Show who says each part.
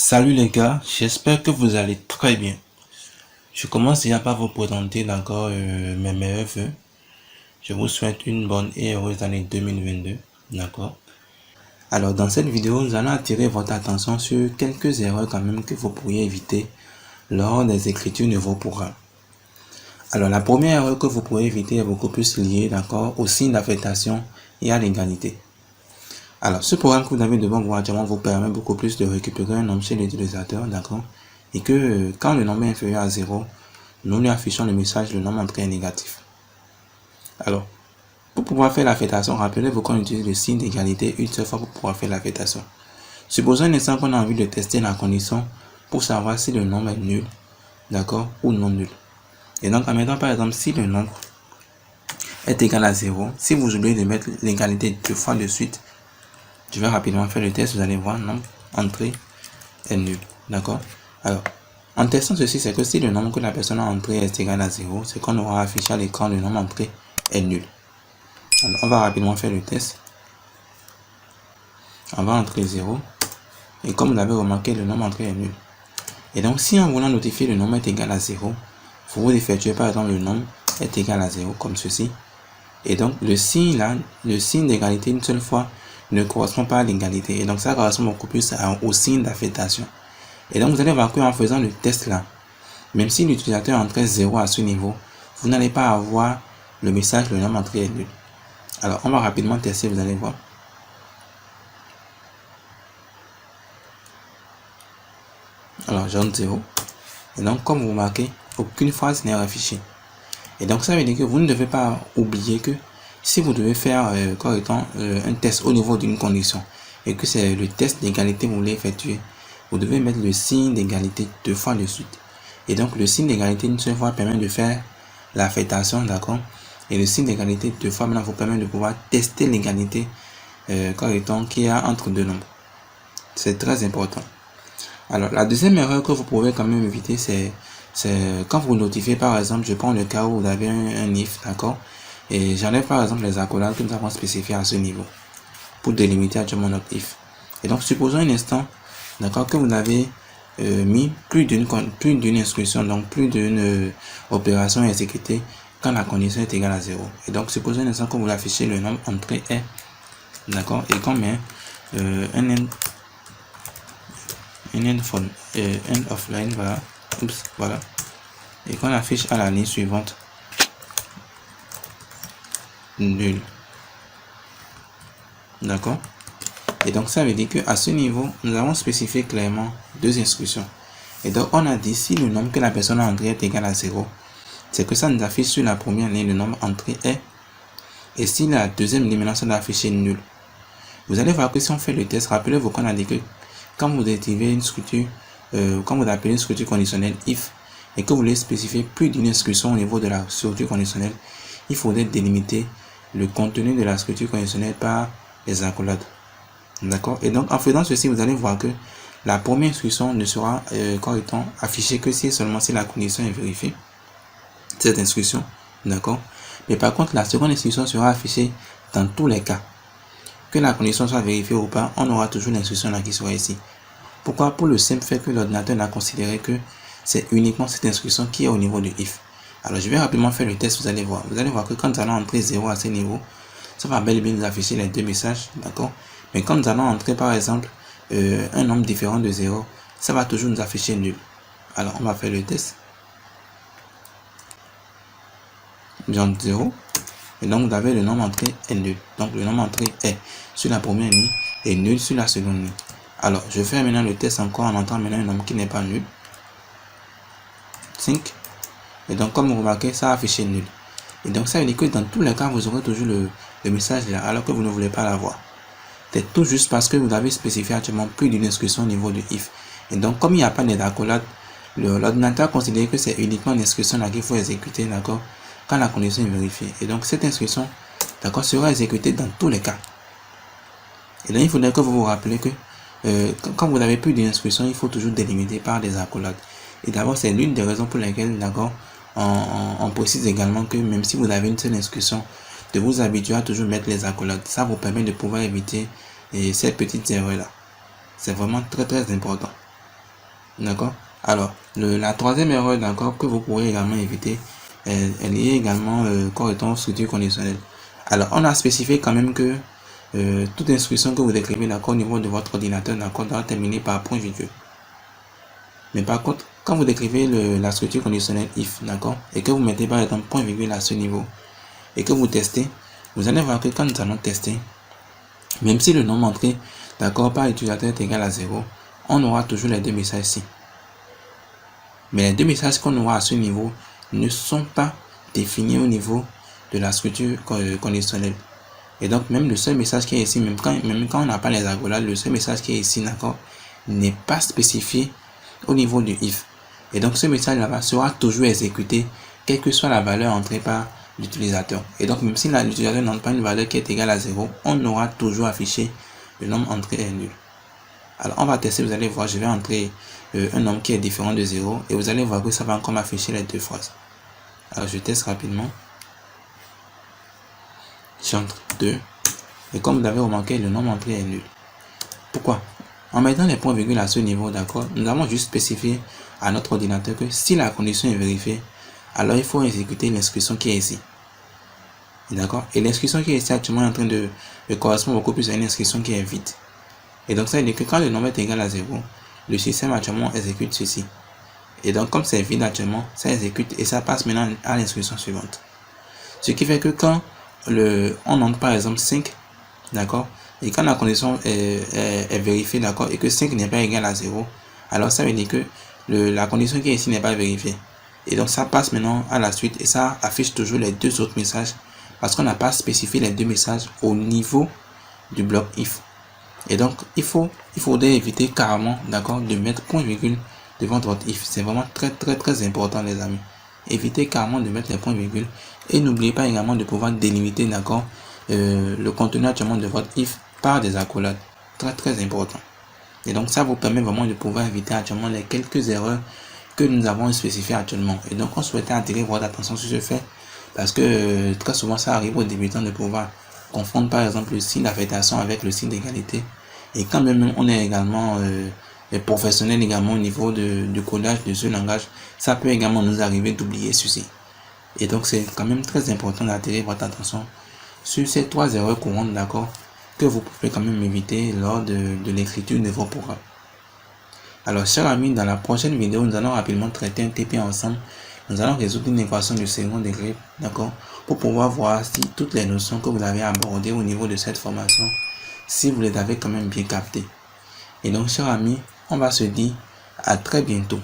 Speaker 1: Salut les gars, j'espère que vous allez très bien. Je commence déjà par vous présenter d'accord mes meilleurs vœux. Je vous souhaite une bonne et heureuse année 2022, d'accord. Alors dans cette vidéo, nous allons attirer votre attention sur quelques erreurs quand même que vous pourriez éviter lors des écritures de vos programmes. Alors la première erreur que vous pourrez éviter est beaucoup plus liée, d'accord, au signe d'affectation et à l'égalité. Alors, ce programme que vous avez devant vous actuellement vous permet beaucoup plus de récupérer un nombre chez l'utilisateur, d'accord? Et que quand le nombre est inférieur à 0, nous lui affichons le message, le nombre entré est négatif. Alors, pour pouvoir faire l'affectation, rappelez-vous qu'on utilise le signe d'égalité une seule fois pour pouvoir faire l'affectation. Supposons un instant qu'on a envie de tester la condition pour savoir si le nombre est nul, d'accord, ou non nul. Et donc, en mettant par exemple, si le nombre est égal à 0, si vous oubliez de mettre l'égalité deux fois de suite, je vais rapidement faire le test, vous allez voir, nombre entré est nul. D'accord? Alors, en testant ceci, c'est que si le nombre que la personne a entré est égal à 0, c'est qu'on aura affiché à l'écran le nombre entré est nul. Alors, on va rapidement faire le test. On va entrer 0. Et comme vous l'avez remarqué, le nombre entré est nul. Et donc, si en voulant notifier le nombre est égal à 0, vous effectuez par exemple le nombre est égal à 0, comme ceci. Et donc, le signe là, le signe d'égalité une seule fois, ne correspond pas à l'égalité. Et donc, ça correspond beaucoup plus au signe d'affectation. Et donc, vous allez voir qu'en faisant le test là, même si l'utilisateur entrait 0 à ce niveau, vous n'allez pas avoir le message le nombre entré est nul. Alors, on va rapidement tester, vous allez voir. Alors, j'entre 0. Et donc, comme vous remarquez, aucune phrase n'est affichée. Et donc, ça veut dire que vous ne devez pas oublier que si vous devez faire un test au niveau d'une condition et que c'est le test d'égalité que vous voulez effectuer, vous devez mettre le signe d'égalité deux fois de suite. Et donc, le signe d'égalité une seule fois permet de faire l'affectation, d'accord? Et le signe d'égalité deux fois maintenant vous permet de pouvoir tester l'égalité qu'il y a entre deux nombres. C'est très important. Alors, la deuxième erreur que vous pouvez quand même éviter, c'est quand vous notifiez, par exemple, je prends le cas où vous avez un if, d'accord? Et j'enlève par exemple les accolades que nous avons spécifiées à ce niveau pour délimiter actuellement notre if. Et donc, supposons un instant, d'accord, que vous avez mis plus d'une instruction, donc plus d'une opération exécutée quand la condition est égale à 0. Et donc, supposons un instant que vous affichez le nombre entré est, d'accord, et qu'on met un end of line, voilà, oups, voilà, et qu'on affiche à la ligne suivante nul, d'accord. Et donc ça veut dire que à ce niveau nous avons spécifié clairement deux instructions. Et donc on a dit si le nombre que la personne a entré est égal à 0, c'est que ça nous affiche sur la première ligne le nombre entré est, et si la deuxième ligne maintenant ça doit afficher nul. Vous allez voir que si on fait le test, rappelez-vous qu'on a dit que quand vous activez une structure, quand vous appelez une structure conditionnelle if et que vous voulez spécifier plus d'une instruction au niveau de la structure conditionnelle, il faudrait délimiter le contenu de la structure conditionnelle par les accolades. D'accord? Et donc en faisant ceci, vous allez voir que la première instruction ne sera affichée que si seulement si la condition est vérifiée, cette instruction, d'accord? Mais par contre, la seconde instruction sera affichée dans tous les cas. Que la condition soit vérifiée ou pas, on aura toujours l'instruction là qui sera ici. Pourquoi? Pour le simple fait que l'ordinateur a considéré que c'est uniquement cette instruction qui est au niveau de if. Alors je vais rapidement faire le test, vous allez voir. Vous allez voir que quand nous allons entrer 0 à ce niveau, ça va bel et bien nous afficher les deux messages, d'accord? Mais quand nous allons entrer par exemple un nombre différent de 0, ça va toujours nous afficher nul. Alors on va faire le test. J'entre 0. Et donc vous avez le nombre entré est nul. Donc le nombre entré est sur la première ligne et nul sur la seconde ligne. Alors je fais maintenant le test encore en entrant maintenant un nombre qui n'est pas nul. 5. Et donc comme vous remarquez, ça a affiché nul. Et donc ça veut dire que dans tous les cas, vous aurez toujours le message là, alors que vous ne voulez pas l'avoir. C'est tout juste parce que vous avez spécifié actuellement plus d'une instruction au niveau de if. Et donc comme il n'y a pas d'accolade, l'ordinateur considère que c'est uniquement l'instruction là qu'il faut exécuter, d'accord, quand la condition est vérifiée. Et donc cette instruction, d'accord, sera exécutée dans tous les cas. Et donc il faudrait que vous vous rappelez que quand vous avez plus d'une instruction, il faut toujours délimiter par des accolades. Et d'abord, c'est l'une des raisons pour lesquelles, d'accord, on précise également que même si vous avez une seule instruction, de vous habituer à toujours mettre les accolades. Ça vous permet de pouvoir éviter ces petites erreurs là. C'est vraiment très très important. D'accord. Alors, la troisième erreur, d'accord, que vous pourrez également éviter, elle est également correctement structure conditionnelle. Alors, on a spécifié quand même que toute instruction que vous écrivez, d'accord, au niveau de votre ordinateur, d'accord, doit terminer par point virgule. Mais par contre, quand vous décrivez la structure conditionnelle if, d'accord, et que vous mettez par exemple point virgule à ce niveau, et que vous testez, vous allez voir que quand nous allons tester, même si le nombre entré, d'accord, par utilisateur est égal à 0, on aura toujours les deux messages ici. Mais les deux messages qu'on aura à ce niveau ne sont pas définis au niveau de la structure conditionnelle. Et donc, même le seul message qui est ici, même quand on n'a pas les accolades, le seul message qui est ici, d'accord, n'est pas spécifié au niveau du if. Et donc, ce message là-bas sera toujours exécuté, quelle que soit la valeur entrée par l'utilisateur. Et donc, même si l'utilisateur n'entre pas une valeur qui est égale à 0, on aura toujours affiché le nombre entré est nul. Alors, on va tester, vous allez voir, je vais entrer un nombre qui est différent de 0 et vous allez voir que ça va encore m'afficher les deux phrases. Alors, je teste rapidement. J'entre 2 et comme vous l'avez remarqué, le nombre entré est nul. Pourquoi? En mettant les points virgules à ce niveau, d'accord, nous avons juste spécifié à notre ordinateur que si la condition est vérifiée, alors il faut exécuter l'instruction qui est ici. D'accord? Et l'instruction qui est ici actuellement est en train de correspondre beaucoup plus à une instruction qui est vide. Et donc ça veut dire que quand le nombre est égal à 0, le système actuellement exécute ceci. Et donc comme c'est vide actuellement, ça exécute et ça passe maintenant à l'instruction suivante. Ce qui fait que quand on entre par exemple 5, d'accord, et quand la condition est vérifiée, d'accord, et que 5 n'est pas égal à 0, alors ça veut dire que la condition qui est ici n'est pas vérifiée. Et donc ça passe maintenant à la suite et ça affiche toujours les deux autres messages parce qu'on n'a pas spécifié les deux messages au niveau du bloc if. Et donc il faudrait éviter carrément, d'accord, de mettre point virgule devant votre if. C'est vraiment très important les amis. Évitez carrément de mettre les points virgule et n'oubliez pas également de pouvoir délimiter, d'accord, le contenu actuellement de votre if par des accolades. Très important. Et donc ça vous permet vraiment de pouvoir éviter actuellement les quelques erreurs que nous avons spécifiées actuellement. Et donc on souhaitait attirer votre attention sur ce fait parce que très souvent ça arrive aux débutants de pouvoir confondre par exemple le signe d'affectation avec le signe d'égalité. Et quand même on est également professionnel également au niveau du codage de ce langage, ça peut également nous arriver d'oublier ceci. Et donc c'est quand même très important d'attirer votre attention sur ces trois erreurs courantes, d'accord, que vous pouvez quand même éviter lors de l'écriture de vos programmes. Alors chers amis, dans la prochaine vidéo, nous allons rapidement traiter un TP ensemble. Nous allons résoudre une équation de second degré, d'accord, pour pouvoir voir si toutes les notions que vous avez abordées au niveau de cette formation, si vous les avez quand même bien captées. Et donc chers amis, on va se dire à très bientôt.